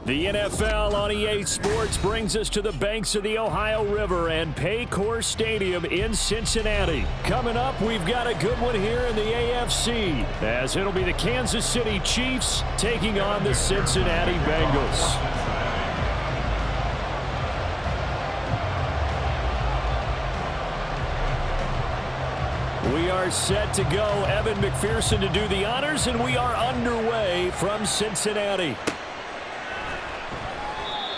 The NFL on EA Sports brings us to the banks of the Ohio River and Paycor Stadium in Cincinnati. Coming up, we've got a good one here in the AFC, as it'll be the Kansas City Chiefs taking on the Cincinnati Bengals. We are set to go. Evan McPherson to do the honors, and we are underway from Cincinnati.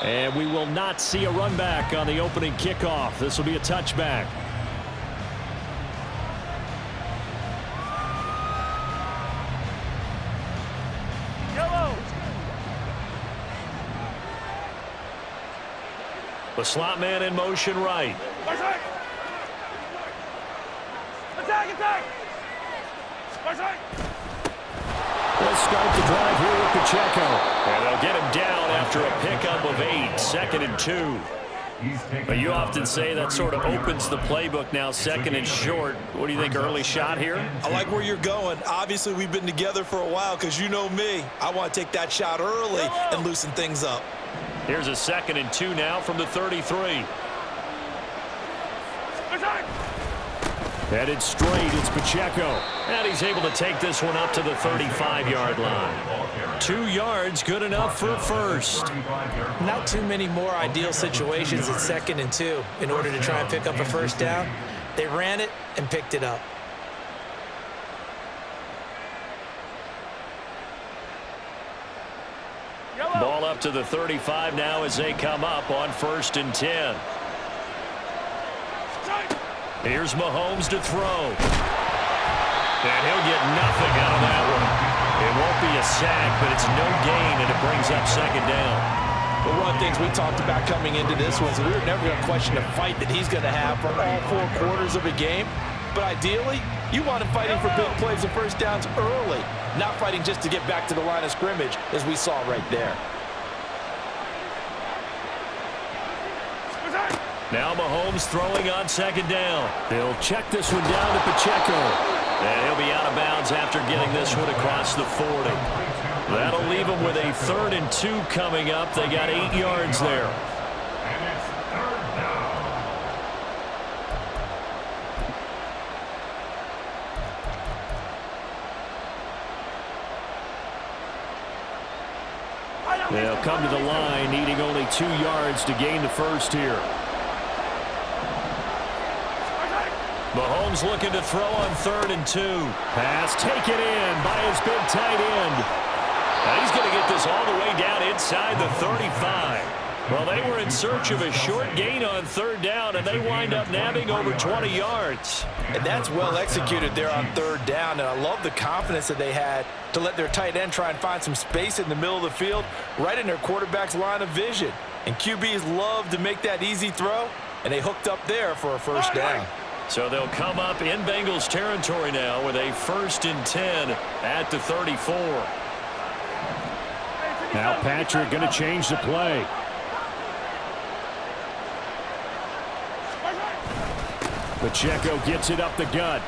And we will not see a run back on the opening kickoff. This will be a touchback. Yellow. The slot man in motion right. Attack! Let's start the drive here with Pacheco. And they'll get him down after a pickup of 8, 2nd and 2. But you often say that sort of opens the playbook now, 2nd and short. What do you think, early shot here? I like where you're going. Obviously, we've been together for a while because you know me. I want to take that shot early and loosen things up. Here's a 2nd and 2 now from the 33. Headed straight, it's Pacheco. And he's able to take this one up to the 35-yard line. 2 yards, good enough for a first. Not too many more ideal situations at 2nd and 2 in order to try and pick up a first down. They ran it and picked it up. Ball up to the 35 now as they come up on 1st and 10. Here's Mahomes to throw. And he'll get nothing out of that one. It won't be a sack, but it's no gain, and it brings up 2nd down. Well, one of the things we talked about coming into this was we were never going to question the fight that he's going to have for all 4 quarters of a game. But ideally, you want him fighting for big plays and first downs early, not fighting just to get back to the line of scrimmage, as we saw right there. Now Mahomes throwing on 2nd down. They'll check this one down to Pacheco. And he'll be out of bounds after getting this one across the 40. That'll leave him with a 3rd and 2 coming up. They got 8 yards there. And it's 3rd down. They'll come to the line, needing only 2 yards to gain the first here. Mahomes looking to throw on 3rd and 2. Pass taken in by his big tight end. Now he's going to get this all the way down inside the 35. Well, they were in search of a short gain on 3rd down, and they wind up nabbing over 20 yards. And that's well executed there on 3rd down, and I love the confidence that they had to let their tight end try and find some space in the middle of the field, right in their quarterback's line of vision. And QBs love to make that easy throw, and they hooked up there for a first down. So they'll come up in Bengals territory now with a 1st and 10 at the 34. Now Patrick going to change the play. Pacheco gets it up the gut.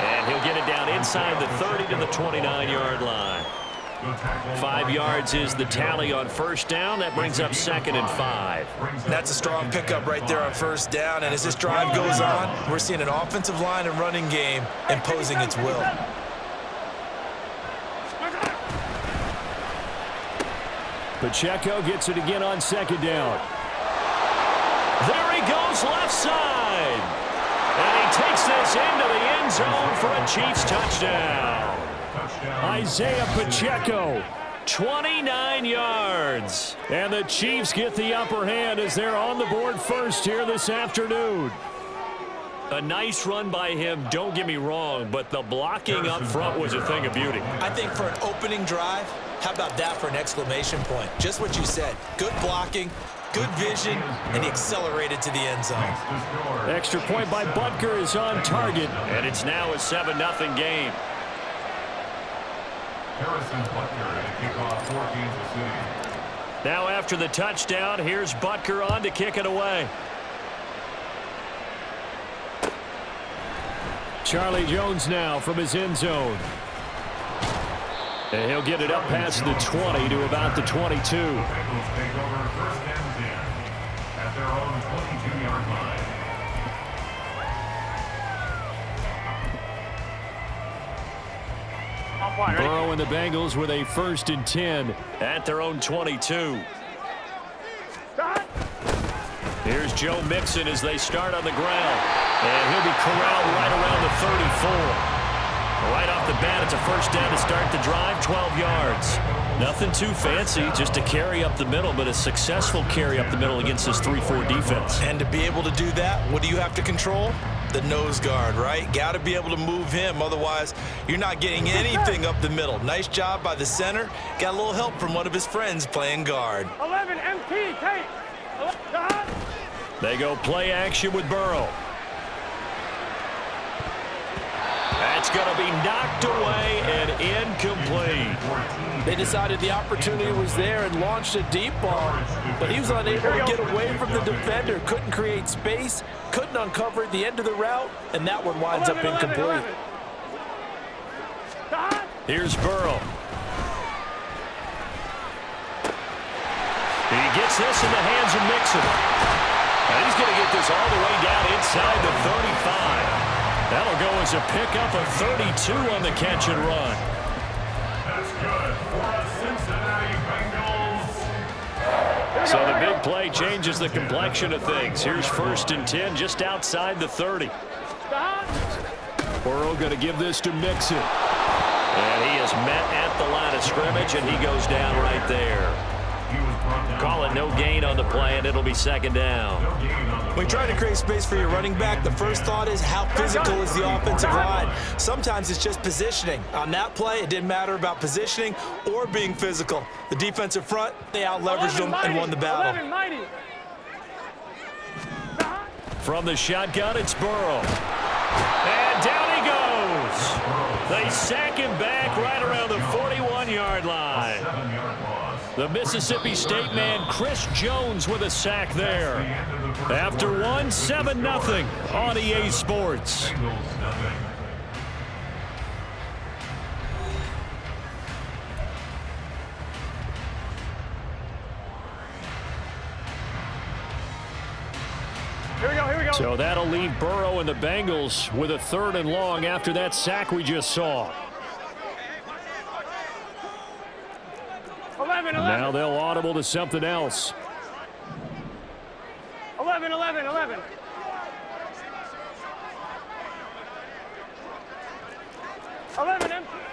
And he'll get it down inside the 30 to the 29-yard line. 5 yards is the tally on 1st down. That brings up 2nd and 5. That's a strong pickup right there on 1st down. And as this drive goes on, we're seeing an offensive line and running game imposing its will. Pacheco gets it again on 2nd down. There he goes left side. And he takes this into the end zone for a Chiefs touchdown. Isaiah Pacheco, 29 yards. And the Chiefs get the upper hand as they're on the board first here this afternoon. A nice run by him, don't get me wrong, but the blocking up front was a thing of beauty. I think for an opening drive, how about that for an exclamation point? Just what you said. Good blocking, good vision, and he accelerated to the end zone. Extra point by Butker is on target, and it's now a 7-0 game. Now after the touchdown, here's Butker on to kick it away. Charlie Jones now from his end zone. And he'll get it up past the 20 to about the 22. Bengals take over first and 10 at their own 22-yard line. Burrow and the Bengals with a 1st and 10 at their own 22. Here's Joe Mixon as they start on the ground. And he'll be corralled right around the 34. Right off the bat, it's a 1st down to start the drive, 12 yards. Nothing too fancy, just a carry up the middle, but a successful carry up the middle against this 3-4 defense. And to be able to do that, what do you have to control? The nose guard, right? Got to be able to move him. Otherwise, you're not getting anything up the middle. Nice job by the center. Got a little help from one of his friends playing guard. 11 MT, take. They go play action with Burrow. That's going to be knocked away and incomplete. They decided the opportunity was there and launched a deep ball, but he was unable to get away from the defender. Couldn't create space, couldn't uncover at the end of the route, and that one winds up incomplete. Here's Burrow. He gets this in the hands of Mixon. And he's going to get this all the way down inside the 35. That'll go as a pickup of 32 on the catch and run. That's good for the Cincinnati Bengals. So the big play changes the complexion of things. Here's 1st and 10 just outside the 30. Burrow going to give this to Mixon. And he is met at the line of scrimmage, and he goes down right there. Call it no gain on the play, and it'll be 2nd down. When you try to create space for your running back, the first thought is how physical is the offensive line. Sometimes it's just positioning. On that play, it didn't matter about positioning or being physical. The defensive front, they out-leveraged them and won the battle. From the shotgun, it's Burrow. And down he goes. They sack him back right around the 41-yard line. The Mississippi State man, Chris Jones, with a sack there. After one, 7-0 on EA Sports. Here we go. So that'll leave Burrow and the Bengals with a 3rd and long after that sack we just saw. 11. Now they'll audible to something else. 11. 11 empty.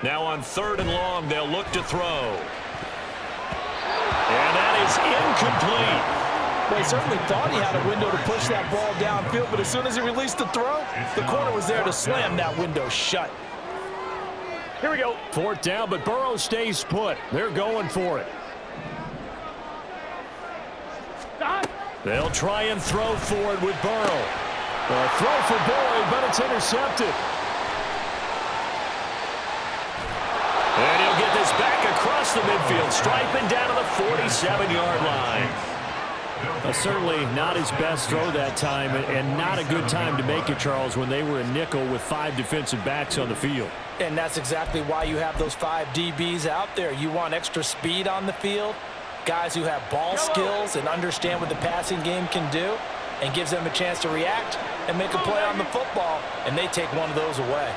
Now on 3rd and long, they'll look to throw. And that is incomplete. Well, he certainly thought he had a window to push that ball downfield, but as soon as he released the throw, the corner was there to slam that window shut. Here we go. 4th down, but Burrow stays put. They're going for it. They'll try and throw for it with Burrow. A throw for Boyd, but it's intercepted. And he'll get this back across the midfield, striping down to the 47-yard line. Certainly not his best throw that time, and not a good time to make it, Charles, when they were a nickel with 5 defensive backs on the field. And that's exactly why you have those 5 DBs out there. You want extra speed on the field, guys who have ball skills and understand what the passing game can do, and gives them a chance to react and make a play on the football, and they take one of those away.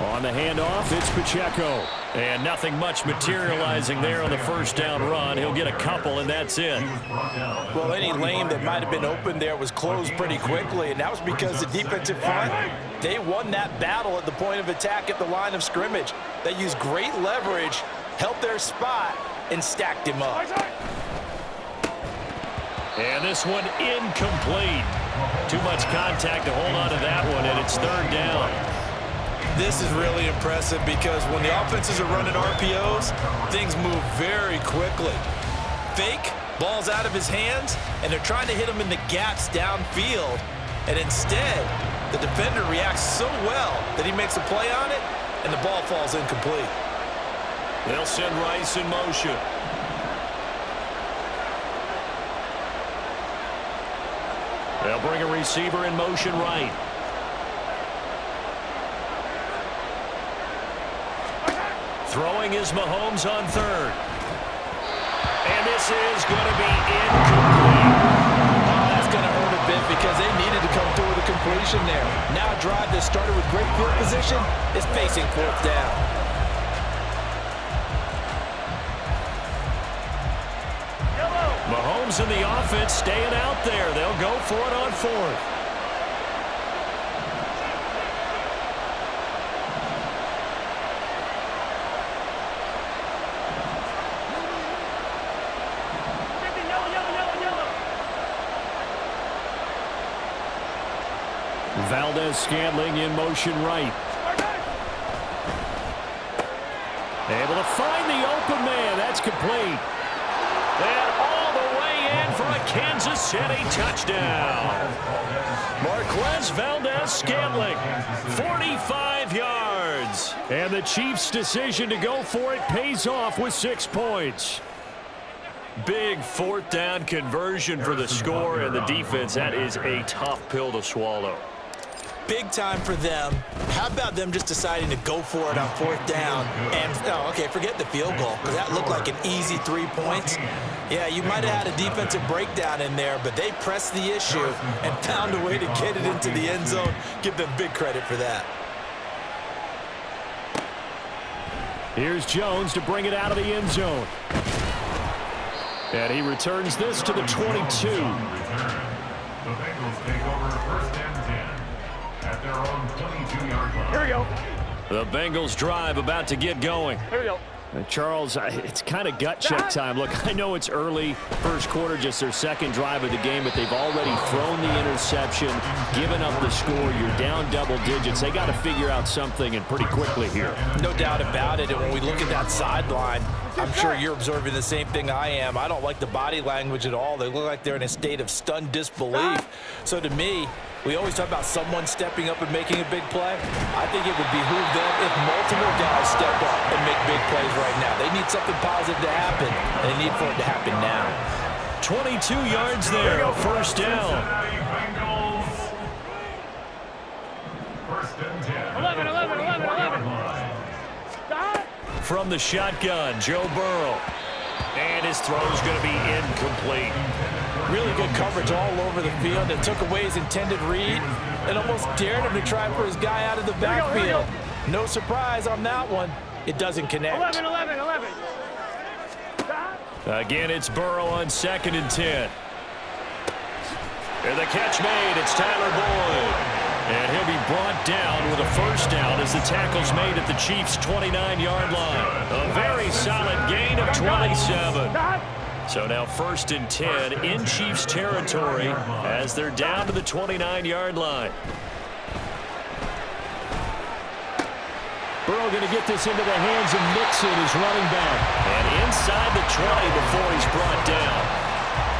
On the handoff, it's Pacheco. And nothing much materializing there on the 1st down run. He'll get a couple, and that's it. Well, any lane that might have been open there was closed pretty quickly, and that was because the defensive front, they won that battle at the point of attack at the line of scrimmage. They used great leverage, helped their spot, and stacked him up. And this one incomplete. Too much contact to hold on to that one, and it's 3rd down. This is really impressive because when the offenses are running RPOs, things move very quickly. Fake, ball's out of his hands, and they're trying to hit him in the gaps downfield. And instead, the defender reacts so well that he makes a play on it, and the ball falls incomplete. They'll send Rice in motion. They'll bring a receiver in motion right. Throwing is Mahomes on third. And this is going to be incomplete. Oh, that's going to hurt a bit because they needed to come through with a completion there. Now a drive that started with great field position is facing fourth down. Mahomes and the offense staying out there. They'll go for it on fourth. Valdez-Scantling in motion right. Able to find the open man. That's complete. And all the way in for a Kansas City touchdown. Marquez Valdez-Scantling, 45 yards. And the Chiefs' decision to go for it pays off with 6 points. Big fourth down conversion for the score, and the defense, that is a tough pill to swallow. Big time for them. How about them just deciding to go for it on fourth down? And, oh, okay, forget the field goal, because that looked like an easy 3 points. Yeah, you might have had a defensive breakdown in there, but they pressed the issue and found a way to get it into the end zone. Give them big credit for that. Here's Jones to bring it out of the end zone. And he returns this to the 22. The Bengals take over first and 10 at their own 22-yard line. Here we go. The Bengals drive about to get going. Here we go. Charles, it's kind of gut check time. Look, I know it's early, first quarter, just their second drive of the game, but they've already thrown the interception, given up the score. You're down double digits. They got to figure out something, and pretty quickly here. No doubt about it. And when we look at that sideline, I'm sure you're observing the same thing I am. I don't like the body language at all. They look like they're in a state of stunned disbelief. So to me, we always talk about someone stepping up and making a big play. I think it would behoove them if multiple guys step up and make big plays right now. They need something positive to happen, and they need for it to happen now. 22 yards there, first down. First and 10. 11, 11, 11, 11. Stop. From the shotgun, Joe Burrow. And his throw's going to be incomplete. Really good coverage all over the field. It took away his intended read and almost dared him to try for his guy out of the backfield. No surprise on that one. It doesn't connect. 11, 11, 11. Stop. Again, it's Burrow on 2nd and 10. And the catch made. It's Tyler Boyd. And he'll be brought down with a first down as the tackle's made at the Chiefs' 29-yard line. A very solid gain of 27. So now 1st and 10 in Chiefs territory as they're down to the 29-yard line. Burrow going to get this into the hands of Mixon, his running back. And inside the 20 before he's brought down.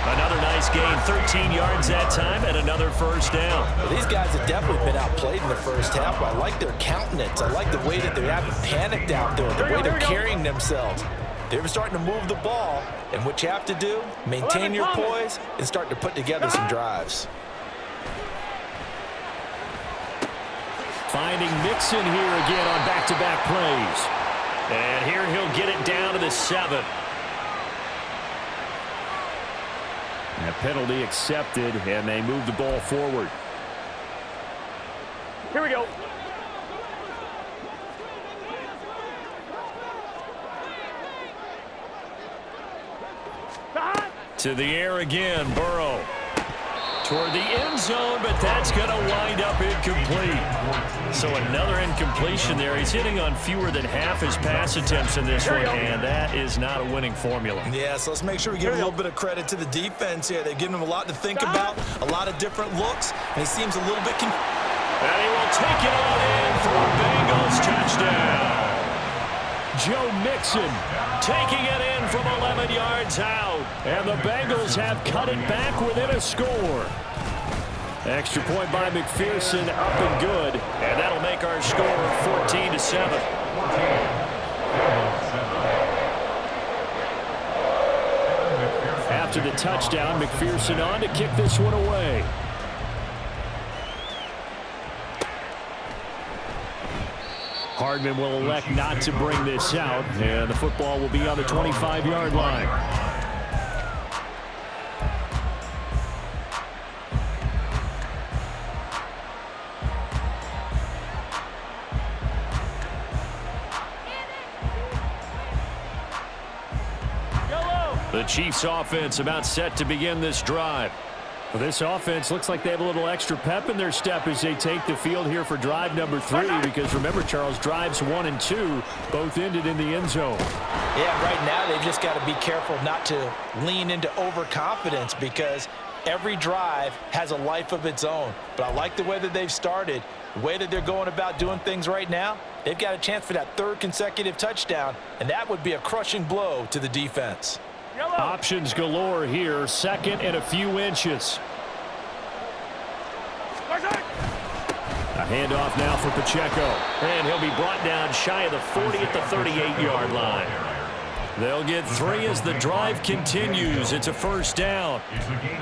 Another nice gain, 13 yards that time, and another first down. Well, these guys have definitely been outplayed in the first half. I like their countenance. I like the way that they haven't panicked out there, the way they're carrying themselves. They're starting to move the ball, and what you have to do, maintain your poise and start to put together some drives. Finding Mixon here again on back-to-back plays. And here he'll get it down to the 7. A penalty accepted, and they move the ball forward. Here we go. Stop. To the air again, Burrow. Toward the end zone, but that's going to wind up incomplete. So another incompletion there. He's hitting on fewer than half his pass attempts in this one, and that is not a winning formula. Yeah, so let's make sure we give a little bit of credit to the defense here. They've given him a lot to think about, a lot of different looks, and he seems a little bit and he will take it all in for a Bengals touchdown. Joe Mixon taking it in from 11 yards out. And the Bengals have cut it back within a score. Extra point by McPherson, up and good. And that'll make our score 14-7. After the touchdown, McPherson on to kick this one away. Hardman will elect not to bring this out, and the football will be on the 25-yard line. The Chiefs offense about set to begin this drive. Well, this offense looks like they have a little extra pep in their step as they take the field here for drive number 3, because remember, Charles, drives 1 and 2 both ended in the end zone. Yeah, right now they've just got to be careful not to lean into overconfidence, because every drive has a life of its own. But I like the way that they've started, the way that they're going about doing things right now. They've got a chance for that 3rd consecutive touchdown, and that would be a crushing blow to the defense. Options galore here, 2nd and a few inches. A handoff now for Pacheco. And he'll be brought down shy of the 40 at the 38-yard line. They'll get 3 as the drive continues. It's a first down.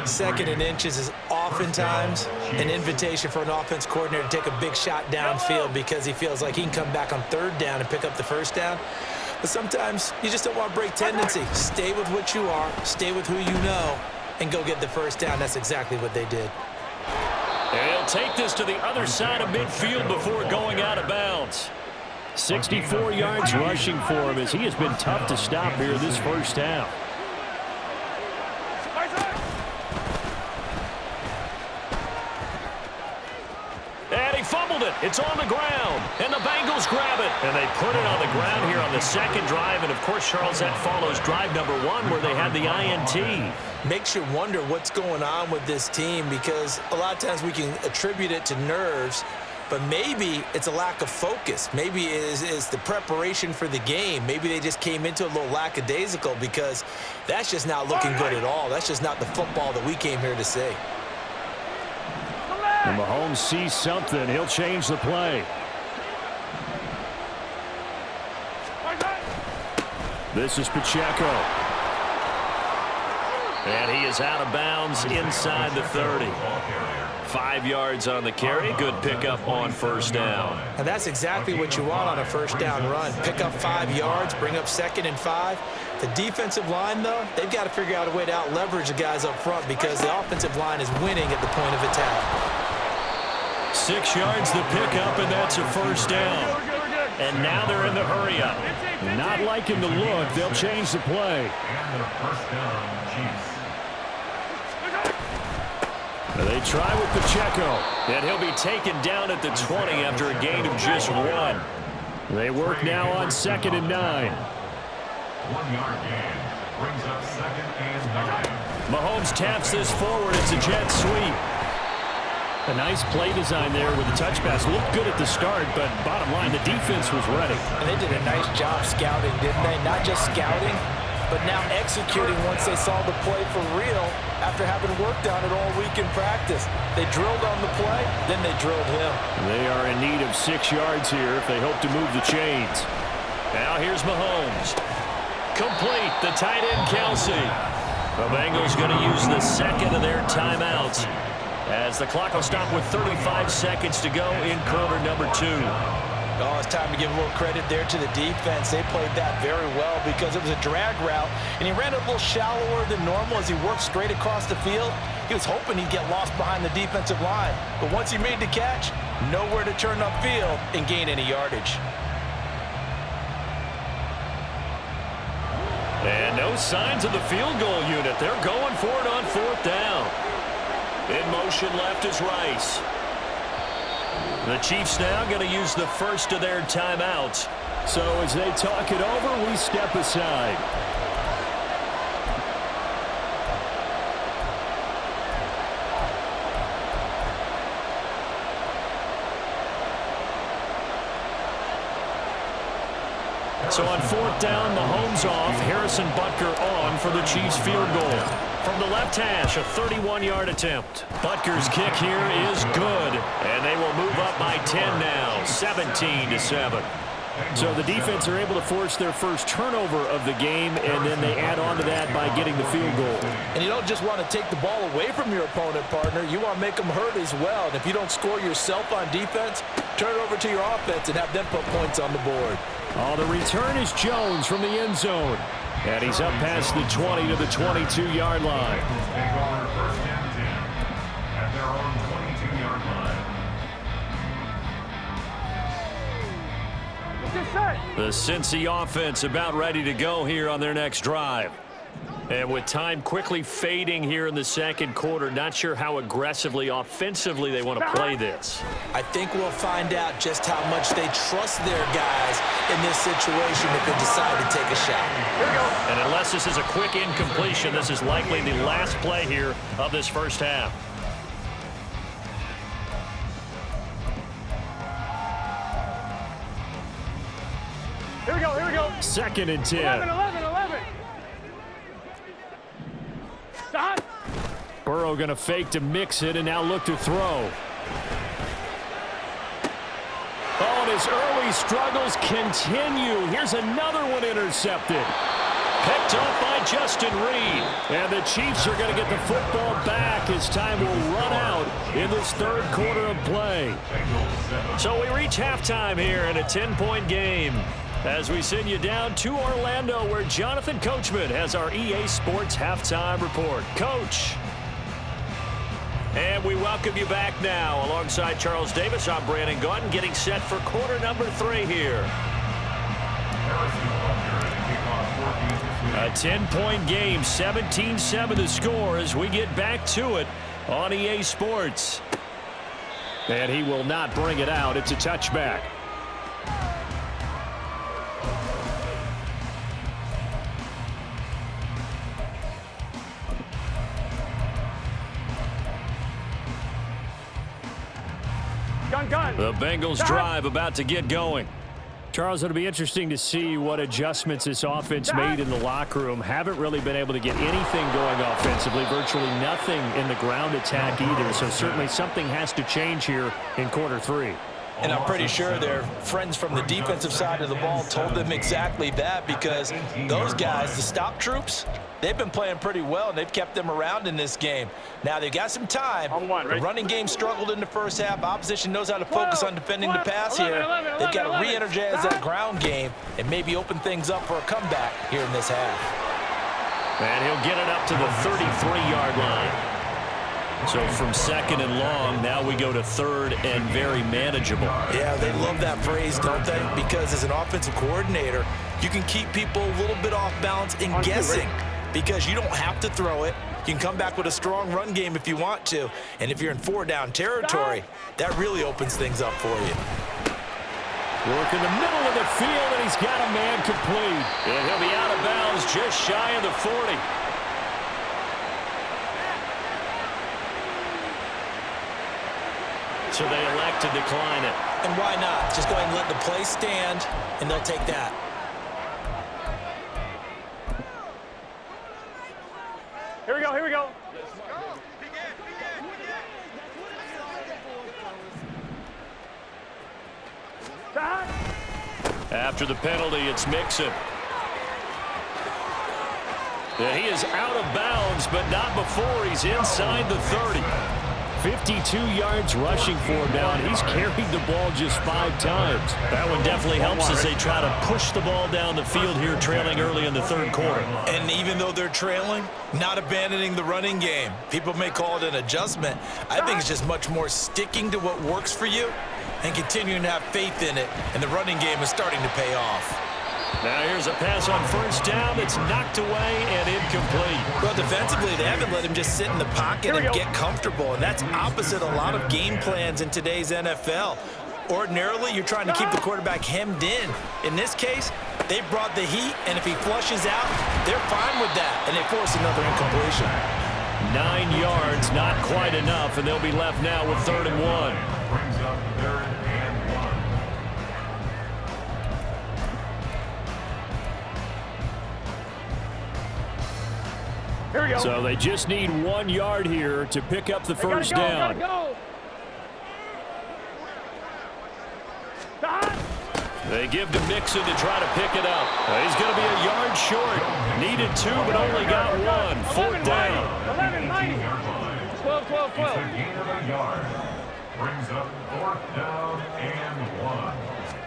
2nd and inches is oftentimes an invitation for an offense coordinator to take a big shot downfield because he feels like he can come back on 3rd down and pick up the first down. But sometimes you just don't want to break tendency. Stay with what you are, stay with who you know, and go get the first down. That's exactly what they did. And he'll take this to the other side of midfield before going out of bounds. 64 yards rushing for him as he has been tough to stop here this first half. And he fumbled it. It's on the ground. And the Bengals grab it. And they put it on the ground here on the 2nd drive. And, of course, Charles, that follows drive number 1 where they had the INT. Makes you wonder what's going on with this team, because a lot of times we can attribute it to nerves, but maybe it's a lack of focus. Maybe it is the preparation for the game. Maybe they just came into a little lackadaisical, because that's just not looking good at all. That's just not the football that we came here to see. And Mahomes sees something. He'll change the play. This is Pacheco. And he is out of bounds inside the 30. 5 yards on the carry. Good pickup on first down. And that's exactly what you want on a first down run. Pick up 5 yards, bring up 2nd and 5. The defensive line, though, they've got to figure out a way to out-leverage the guys up front, because the offensive line is winning at the point of attack. 6 yards the pickup, and that's a first down. And now they're in the hurry-up. Not liking the look. They'll change the play. And the first down, Chiefs. They try with Pacheco, and he'll be taken down at the 20 after a gain of just 1. They work now on 2nd and 9. 1-yard gain brings up 2nd and 9. Mahomes taps this forward. It's a jet sweep. A nice play design there with the touch pass. Looked good at the start, but bottom line, the defense was ready. And they did a nice job scouting, didn't they? Not just scouting, but now executing once they saw the play for real after having worked on it all week in practice. They drilled on the play, then they drilled him. They are in need of 6 yards here if they hope to move the chains. Now here's Mahomes. Complete, the tight end Kelsey. The Bengals going to use the 2nd of their timeouts, as the clock will stop with 35 seconds to go in quarter number 2. Oh, it's time to give a little credit there to the defense. They played that very well, because it was a drag route, and he ran a little shallower than normal as he worked straight across the field. He was hoping he'd get lost behind the defensive line, but once he made the catch, nowhere to turn upfield and gain any yardage. And no signs of the field goal unit. They're going for it on 4th down. In motion left is Rice. The Chiefs now going to use the first of their timeouts. So as they talk it over, we step aside. So on 4th down, Mahomes off, Harrison Butker on for the Chiefs field goal. From the left hash, a 31-yard attempt. Butker's kick here is good, and they will move up by 10 now, 17-7. So the defense are able to force their first turnover of the game, and then they add on to that by getting the field goal. And you don't just want to take the ball away from your opponent, partner. You want to make them hurt as well. And if you don't score yourself on defense, turn it over to your offense and have them put points on the board. Oh, the return is Jones from the end zone. And he's up past the 20 to the 22-yard line. They go on first and 10 at their own 22-yard line. What's this set? The Cincy offense about ready to go here on their next drive. And with time quickly fading here in the second quarter, not sure how aggressively, offensively they want to play this. I think we'll find out just how much they trust their guys in this situation if they decide to take a shot. Here we go. And unless this is a quick incompletion, this is likely the last play here of this first half. Here we go. Here we go. 2nd and 10. 11. Stop. Burrow going to fake to mix it and now look to throw. Oh, and his early struggles continue. Here's another one intercepted. Picked off by Justin Reed. And the Chiefs are going to get the football back as time will run out in this third quarter of play. So we reach halftime here in a 10-point game, as we send you down to Orlando, where Jonathan Coachman has our EA Sports Halftime Report. Coach. And we welcome you back now. Alongside Charles Davis, I'm Brandon Gunn, getting set for quarter number 3 here. A 10-point game, 17-7 the score as we get back to it on EA Sports. And he will not bring it out. It's a touchback. Gun. The Bengals drive about to get going. Charles, it'll be interesting to see what adjustments this offense made in the locker room. Haven't really been able to get anything going offensively, virtually nothing in the ground attack either. So certainly something has to change here in quarter 3. And I'm pretty sure their friends from the defensive side of the ball told them exactly that, because those guys, the stop troops, they've been playing pretty well, and they've kept them around in this game. Now, they've got some time. The running game struggled in the first half. Opposition knows how to focus on defending the pass here. They've got to re-energize that ground game and maybe open things up for a comeback here in this half. And he'll get it up to the 33-yard line. So from 2nd and long, now we go to 3rd and very manageable. Yeah, they love that phrase, don't they? Because as an offensive coordinator, you can keep people a little bit off balance and guessing, because you don't have to throw it. You can come back with a strong run game if you want to. And if you're in 4-down territory, that really opens things up for you. Work in the middle of the field, and he's got a man complete. And he'll be out of bounds just shy of the 40. So they elect to decline it. And why not? Just go ahead and let the play stand, and they'll take that. Here we go. Stop. After the penalty, it's Mixon. Yeah, he is out of bounds, but not before he's inside the 30. 52 yards rushing for him now, and he's carried the ball just 5 times. That one definitely helps as they try to push the ball down the field here, trailing early in the third quarter. And even though they're trailing, not abandoning the running game. People may call it an adjustment. I think it's just much more sticking to what works for you and continuing to have faith in it, and the running game is starting to pay off. Now here's a pass on first down that's knocked away and incomplete. Well, defensively, they haven't let him just sit in the pocket and get comfortable, and that's opposite a lot of game plans in today's NFL. Ordinarily, you're trying to keep the quarterback hemmed in. In this case, they brought the heat, and if he flushes out, they're fine with that, and they force another incompletion. 9 yards, not quite enough, and they'll be left now with 3rd and 1. Brings up 3rd and 1. Here we go. So they just need 1 yard here to pick up the first down. Go. Stop. They give to Mixon to try to pick it up. He's going to be a yard short. Needed 2, but only got 1. 4th down. 11, 90. 12. It's a gain of a yard. brings up 4th down and 1.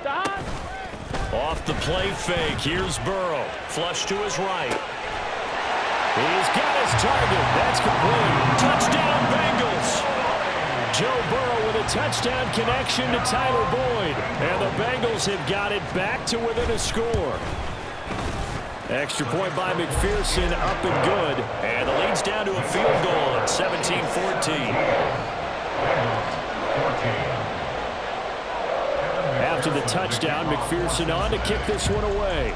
The hot. Off the play fake, here's Burrow. Flush to his right. He's got his target. That's complete. Touchdown, Bengals. Joe Burrow with a touchdown connection to Tyler Boyd. And the Bengals have got it back to within a score. Extra point by McPherson, up and good. And the lead's down to a field goal at 17-14. After the touchdown, McPherson on to kick this one away.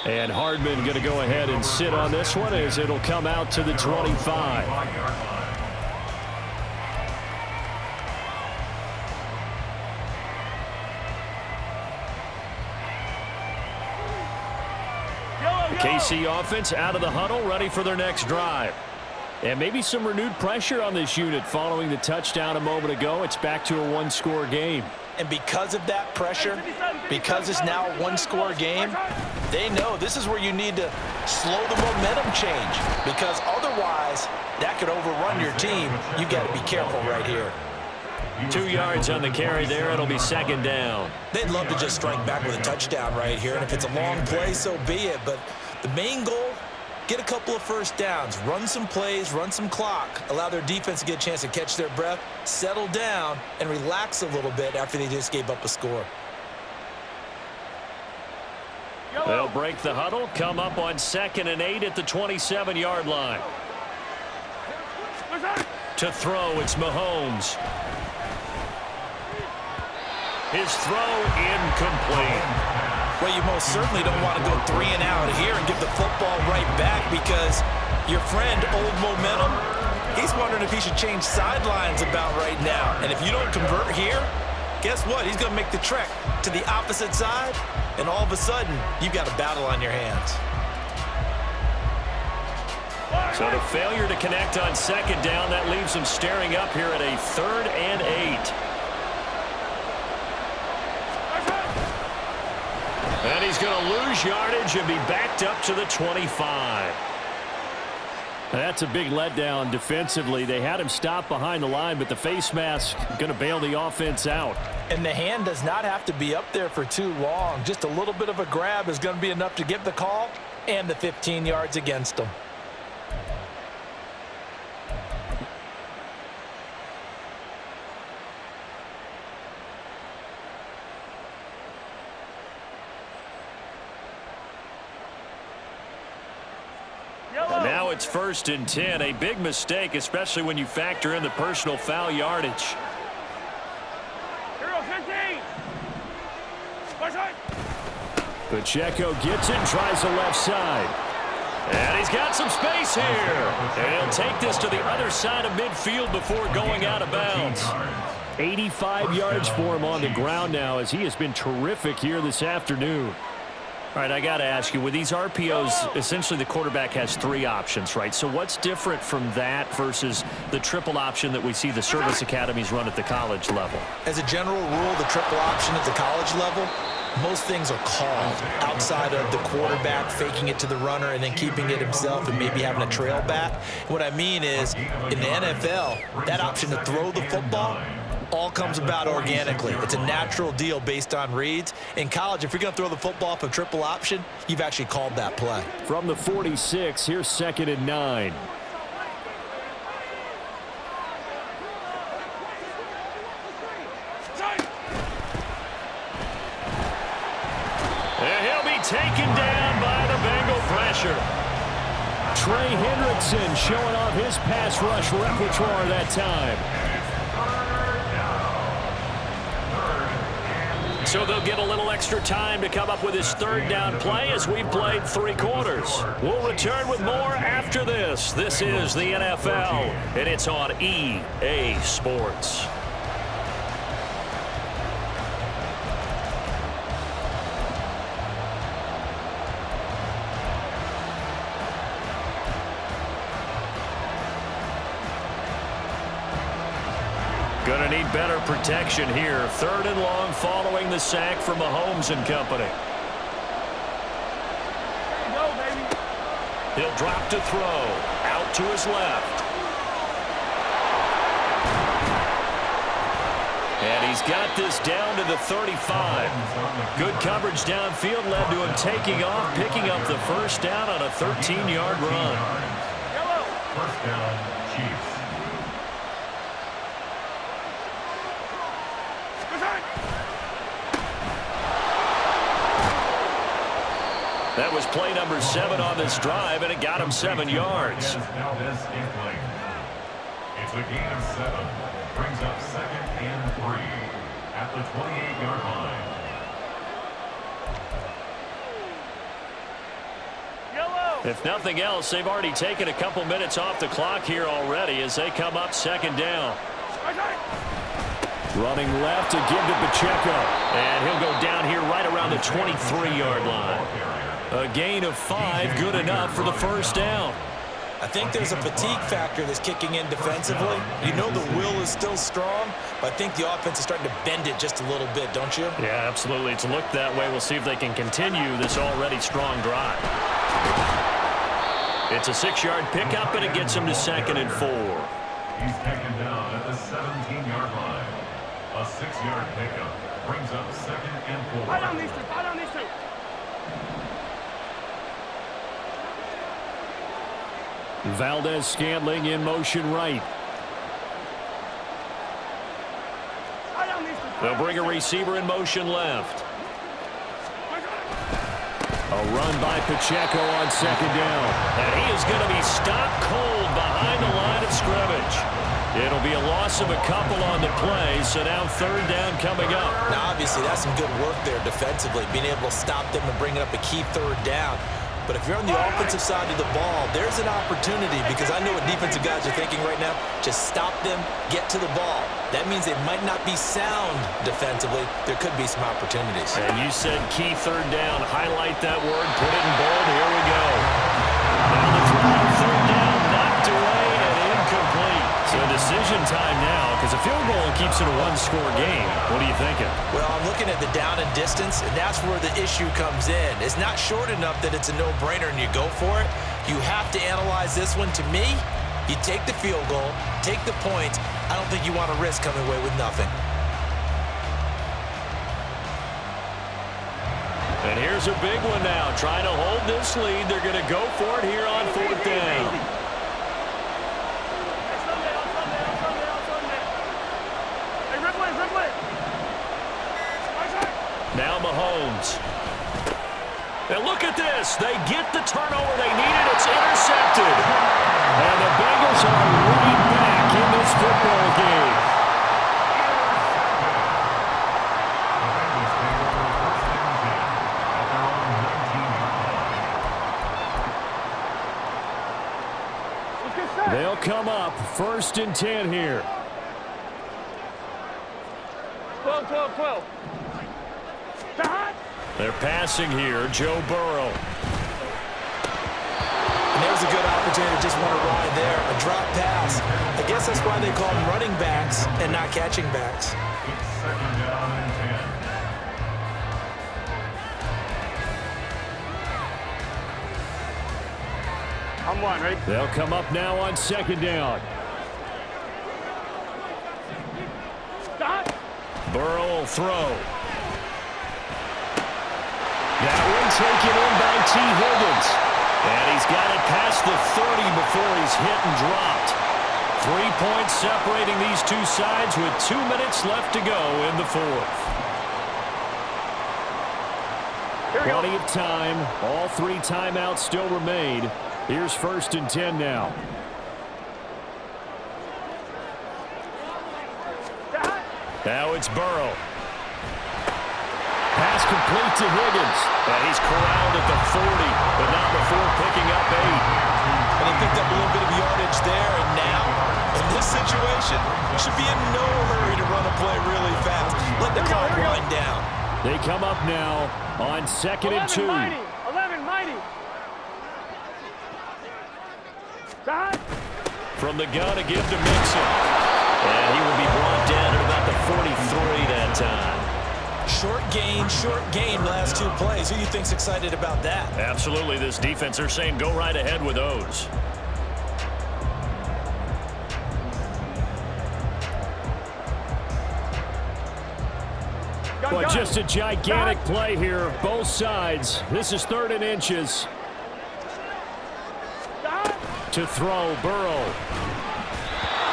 And Hardman going to go ahead and sit on this one as it'll come out to the 25. The KC offense out of the huddle, ready for their next drive. And maybe some renewed pressure on this unit following the touchdown a moment ago. It's back to a one-score game. And because of that pressure, because it's now a one-score game, they know this is where you need to slow the momentum change, because otherwise that could overrun your team. You got to be careful right here. 2 yards on the carry there. It'll be 2nd down. They'd love to just strike back with a touchdown right here, and if it's a long play, so be it. But the main goal, get a couple of first downs, run some plays, run some clock, allow their defense to get a chance to catch their breath, settle down, and relax a little bit after they just gave up a score. They'll break the huddle, come up on 2nd and 8 at the 27-yard line. To throw, it's Mahomes. His throw incomplete. Well, you most certainly don't want to go 3 and out here and give the football right back, because your friend, Old Momentum, he's wondering if he should change sidelines about right now. And if you don't convert here, guess what? He's going to make the trek to the opposite side, and all of a sudden, you've got a battle on your hands. So the failure to connect on 2nd down, that leaves him staring up here at a 3rd and 8. And he's going to lose yardage and be backed up to the 25. That's a big letdown defensively. They had him stop behind the line, but the face mask going to bail the offense out. And the hand does not have to be up there for too long. Just a little bit of a grab is going to be enough to get the call and the 15 yards against them. Now it's 1st and 10. A big mistake, especially when you factor in the personal foul yardage. Pacheco gets it and tries the left side. And he's got some space here. And he'll take this to the other side of midfield before going out of bounds. 85 yards for him on the ground now, as he has been terrific here this afternoon. All right, I got to ask you, with these RPOs, essentially the quarterback has 3 options, right? So what's different from that versus the triple option that we see the service academies run at the college level? As a general rule, the triple option at the college level, most things are called outside of the quarterback faking it to the runner and then keeping it himself and maybe having a trail back. What I mean is, in the NFL, that option to throw the football all comes about organically. It's a natural deal based on reads. In college, if you're going to throw the football off a triple option, you've actually called that play. From the 46, here's 2nd and 9. And he'll be taken down by the Bengal pressure. Trey Hendrickson showing off his pass rush repertoire that time. So they'll get a little extra time to come up with his 3rd down play as we've played 3 quarters. We'll return with more after this. This is the NFL, and it's on EA Sports. Going to need better protection here. 3rd and long following the sack from Mahomes and company. Go, baby. He'll drop to throw. Out off to his left. And he's got this down to the 35. Good coverage downfield led to him taking off, picking up the first down on a 13-yard run. First down, Chiefs. That was play number 7 on this drive, and it got him 7 yards. It's a gain of 7. Brings up 2nd and 3 at the 28-yard line. If nothing else, they've already taken a couple minutes off the clock here already as they come up 2nd down. Running left to give to Pacheco. And he'll go down here right around the 23-yard line. A gain of 5, good enough for the first down. I think there's a fatigue factor that's kicking in defensively. You know the will is still strong, but I think the offense is starting to bend it just a little bit, don't you? Yeah, absolutely. It's looked that way. We'll see if they can continue this already strong drive. It's a 6-yard pickup, and it gets him to 2nd and 4. He's taken down at the 17-yard line. A 6-yard pickup brings up 2nd and 4. Fight on these two. Fight on these two. Valdez-Scantling in motion right. They'll bring a receiver in motion left. A run by Pacheco on 2nd down. And he is going to be stopped cold behind the line of scrimmage. It'll be a loss of a couple on the play, so now 3rd down coming up. Now, obviously, that's some good work there defensively, being able to stop them and bringing up a key 3rd down. But if you're on the offensive side of the ball, there's an opportunity because I know what defensive guys are thinking right now. Just stop them, get to the ball. That means they might not be sound defensively. There could be some opportunities. And you said key 3rd down. Highlight that word. Put it in bold. Here we go. Now the throw, 3rd down, knocked away and incomplete. So decision time now because a field goal keeps it a 1-score game. What are you thinking? Well, I'm looking at the down and distance, and that's where the issue comes in. It's not short enough that it's a no-brainer and you go for it. You have to analyze this one. To me, you take the field goal, take the points. I don't think you want to risk coming away with nothing. And here's a big one now. Trying to hold this lead. They're going to go for it here on 4th down. Now Mahomes. And look at this. They get the turnover they needed. It's intercepted. And the Bengals are right back in this football game. They'll come up 1st and 10 here. 12, 12, 12. They're passing here, Joe Burrow. And there's a good opportunity to just want to ride there. A drop pass. I guess that's why they call them running backs and not catching backs. It's 2nd down and 10. I'm one, right? They'll come up now on 2nd down. Burrow will throw. That one taken in by T. Higgins. And he's got it past the 30 before he's hit and dropped. 3 points separating these two sides with 2 minutes left to go in the 4th. Plenty of time. All 3 timeouts still remain. Here's 1st and 10 now. Now it's Burrow. Pass complete to Higgins. And he's corralled at the 40, but not before picking up 8. And he picked up a little bit of yardage there, and now, in this situation, should be in no hurry to run a play really fast. Let the clock wind down. They come up now on 2nd and 2. 11, mighty. From the gun to give to Mixon. And he will be brought down at about the 43 that time. Short gain last 2 plays. Who do you think's excited about that? Absolutely. This defense, they're saying go right ahead with those. Well, just a gigantic play here, both sides. This is 3rd and inches. To throw, Burrow.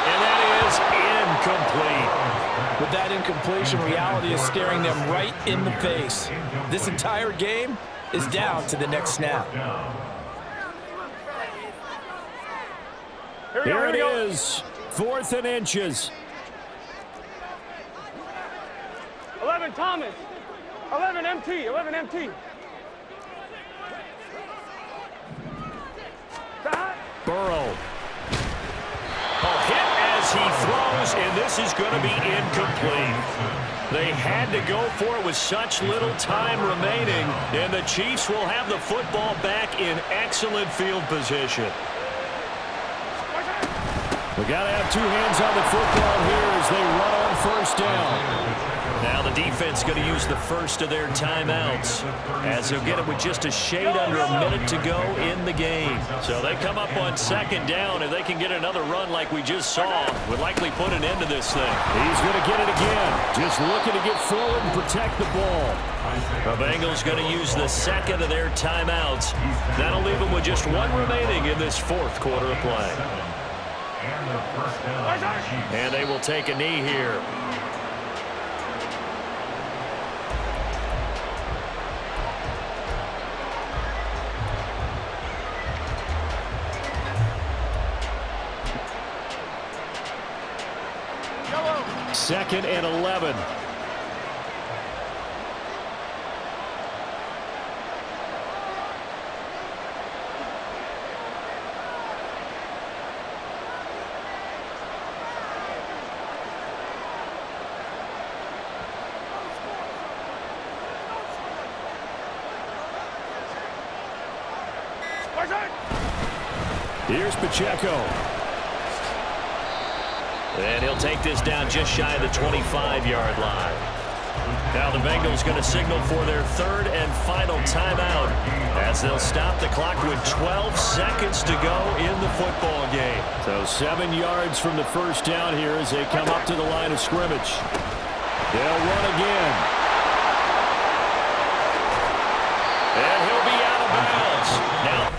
And that is incomplete. With that incompletion, reality is staring them right in the face. This entire game is down to the next snap. Here it is, 4th and inches. 11 Thomas. 11 MT. 11 MT. Burrow. Hit as he throws, and this is going to be incomplete. They had to go for it with such little time remaining, and the Chiefs will have the football back in excellent field position. We got to have 2 hands on the football here as they run on 1st down. Now the defense going to use the first of their timeouts as they'll get it with just a shade under a minute to go in the game. So they come up on 2nd down. If they can get another run like we just saw, would likely put an end to this thing. He's going to get it again. Just looking to get forward and protect the ball. The Bengals going to use the 2nd of their timeouts. That'll leave them with just 1 remaining in this 4th quarter of play. And they will take a knee here. Second and 11. Here's Pacheco. And he'll take this down just shy of the 25-yard line. Now the Bengals going to signal for their 3rd and final timeout as they'll stop the clock with 12 seconds to go in the football game. So 7 yards from the 1st down here as they come up to the line of scrimmage. They'll run again. And he'll be out of bounds. Now